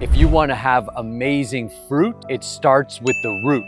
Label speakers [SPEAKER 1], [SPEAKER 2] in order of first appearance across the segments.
[SPEAKER 1] If you want to have amazing fruit, it starts with the root.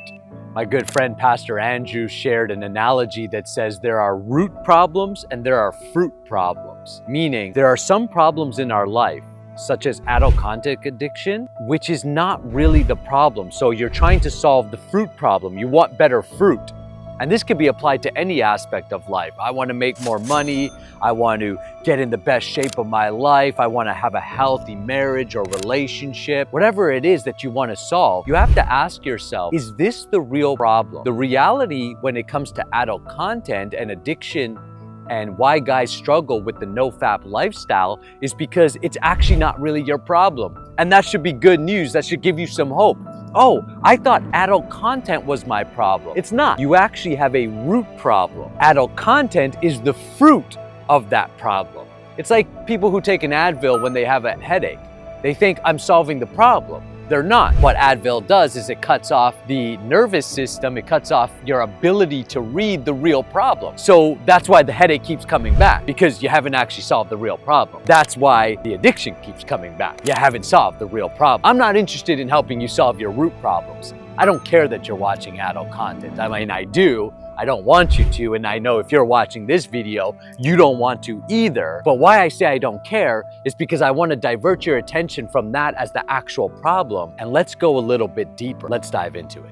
[SPEAKER 1] My good friend Pastor Andrew shared an analogy that says there are root problems and there are fruit problems. Meaning there are some problems in our life, such as adult content addiction, which is not really the problem. So you're trying to solve the fruit problem. You want better fruit. And this can be applied to any aspect of life. I want to make more money. I want to get in the best shape of my life. I want to have a healthy marriage or relationship. Whatever it is that you want to solve, you have to ask yourself, is this the real problem? The reality when it comes to adult content and addiction and why guys struggle with the no-fap lifestyle is because it's actually not really your problem. And that should be good news. That should give you some hope. Oh, I thought adult content was my problem. It's not. You actually have a root problem. Adult content is the fruit of that problem. It's like people who take an Advil when they have a headache. They think I'm solving the problem. They're not. What Advil does is it cuts off the nervous system. It cuts off your ability to read the real problem. So that's why the headache keeps coming back, because you haven't actually solved the real problem. That's why the addiction keeps coming back. You haven't solved the real problem. I'm not interested in helping you solve your root problems. I don't care that you're watching adult content. I mean, I do. I don't want you to, and I know if you're watching this video, you don't want to either. But why I say I don't care is because I want to divert your attention from that as the actual problem, and let's go a little bit deeper. Let's dive into it.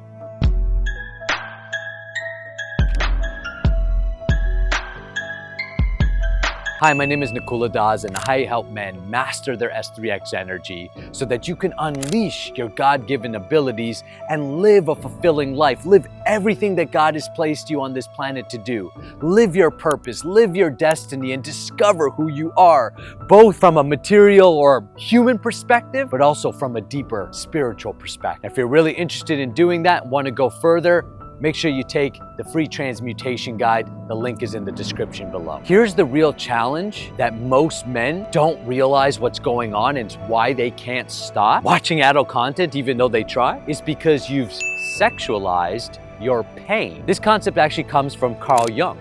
[SPEAKER 1] Hi, my name is Nakula Das, and I help men master their S3X energy so that you can unleash your God-given abilities and live a fulfilling life. Live everything that God has placed you on this planet to do. Live your purpose, live your destiny, and discover who you are, both from a material or human perspective, but also from a deeper spiritual perspective. If you're really interested in doing that and want to go further, make sure you take the free transmutation guide. The link is in the description below. Here's the real challenge that most men don't realize what's going on and why they can't stop watching adult content even though they try, is because you've sexualized your pain. This concept actually comes from Carl Jung,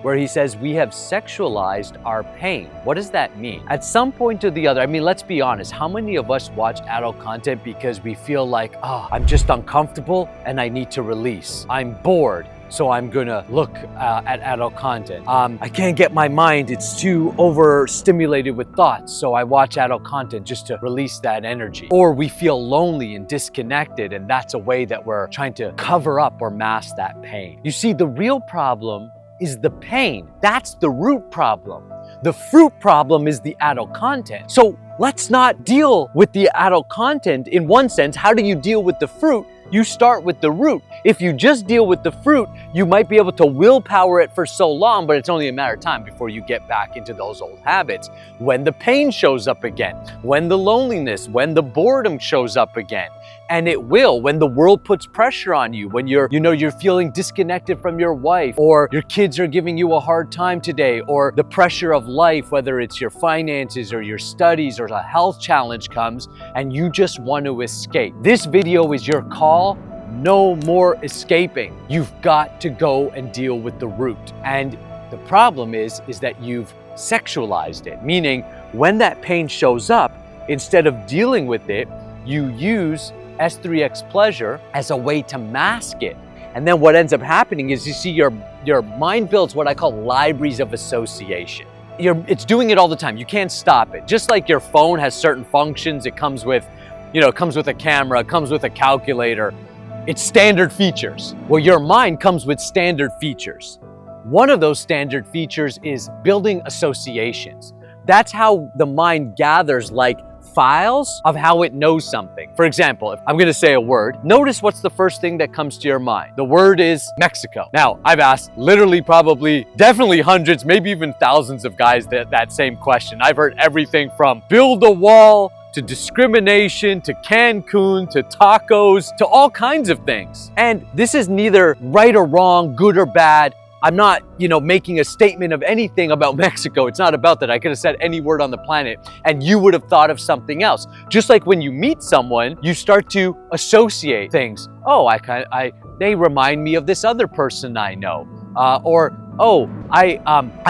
[SPEAKER 1] where he says we have sexualized our pain. What does that mean? At some point or the other, I mean, let's be honest, how many of us watch adult content because we feel like, oh, I'm just uncomfortable and I need to release. I'm bored, so I'm gonna look at adult content. I can't get my mind, it's too overstimulated with thoughts, so I watch adult content just to release that energy. Or we feel lonely and disconnected, and that's a way that we're trying to cover up or mask that pain. You see, the real problem is the pain. That's the root problem. The fruit problem is the adult content. So let's not deal with the adult content in one sense. How do you deal with the fruit? You start with the root. If you just deal with the fruit, you might be able to willpower it for so long, but it's only a matter of time before you get back into those old habits. When the pain shows up again, when the loneliness, when the boredom shows up again, and it will, when the world puts pressure on you, when you're feeling disconnected from your wife, or your kids are giving you a hard time today, or the pressure of life, whether it's your finances or your studies or a health challenge comes, and you just want to escape. This video is your call. No more escaping. You've got to go and deal with the root. And the problem is that you've sexualized it, meaning when that pain shows up, instead of dealing with it, you use S3X pleasure as a way to mask it. And then what ends up happening is you see your mind builds what I call libraries of association. It's doing it all the time. You can't stop it. Just like your phone has certain functions, it comes with a camera, it comes with a calculator. It's standard features. Well, your mind comes with standard features. One of those standard features is building associations. That's how the mind gathers like files of how it knows something. For example, if I'm gonna say a word, notice what's the first thing that comes to your mind. The word is Mexico. Now, I've asked literally definitely hundreds, maybe even thousands of guys that same question. I've heard everything from build a wall, to discrimination, to Cancun, to tacos, to all kinds of things. And this is neither right or wrong, good or bad. I'm not, making a statement of anything about Mexico. It's not about that. I could have said any word on the planet and you would have thought of something else. Just like when you meet someone, you start to associate things. Oh, they remind me of this other person I know. I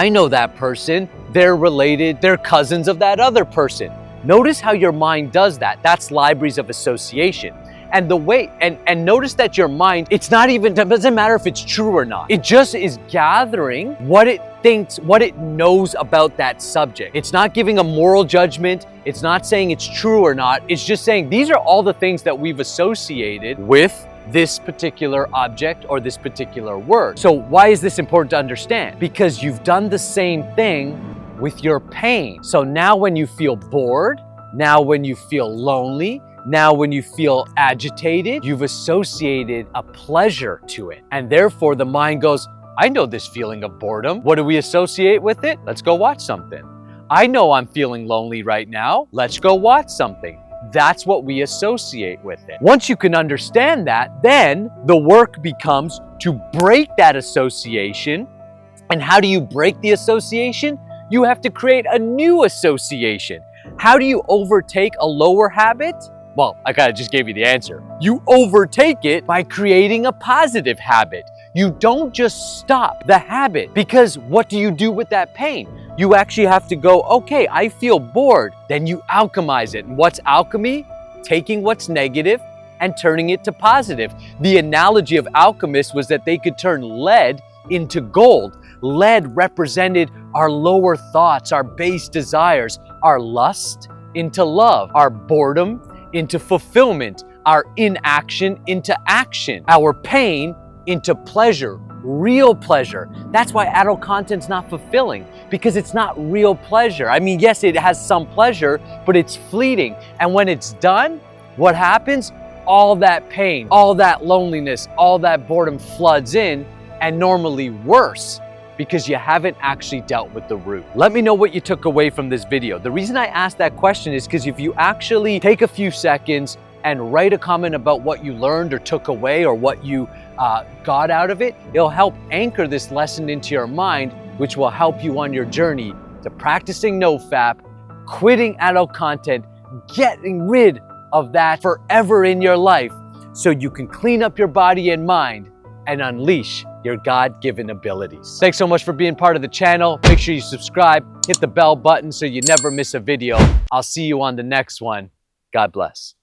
[SPEAKER 1] know that person. They're related. They're cousins of that other person. Notice how your mind does that. That's libraries of association. And the way, and notice that your mind, it doesn't matter if it's true or not. It just is gathering what it thinks, what it knows about that subject. It's not giving a moral judgment. It's not saying it's true or not. It's just saying these are all the things that we've associated with this particular object or this particular word. So why is this important to understand? Because you've done the same thing with your pain. So now when you feel bored, now when you feel lonely, now when you feel agitated, you've associated a pleasure to it. And therefore the mind goes, I know this feeling of boredom. What do we associate with it? Let's go watch something. I know I'm feeling lonely right now. Let's go watch something. That's what we associate with it. Once you can understand that, then the work becomes to break that association. And how do you break the association? You have to create a new association. How do you overtake a lower habit? Well, I kind of just gave you the answer. You overtake it by creating a positive habit. You don't just stop the habit, because what do you do with that pain? You actually have to go, okay, I feel bored. Then you alchemize it. And what's alchemy? Taking what's negative and turning it to positive. The analogy of alchemists was that they could turn lead into gold. Lead represented our lower thoughts, our base desires, our lust into love, our boredom into fulfillment, our inaction into action, our pain into pleasure, real pleasure. That's why adult content's not fulfilling, because it's not real pleasure. I mean, yes, it has some pleasure, but it's fleeting. And when it's done, what happens? All that pain, all that loneliness, all that boredom floods in, and normally worse, because you haven't actually dealt with the root. Let me know what you took away from this video. The reason I asked that question is because if you actually take a few seconds and write a comment about what you learned or took away or what you got out of it, it'll help anchor this lesson into your mind, which will help you on your journey to practicing NoFap, quitting adult content, getting rid of that forever in your life so you can clean up your body and mind and unleash your God-given abilities. Thanks so much for being part of the channel. Make sure you subscribe, hit the bell button so you never miss a video. I'll see you on the next one. God bless.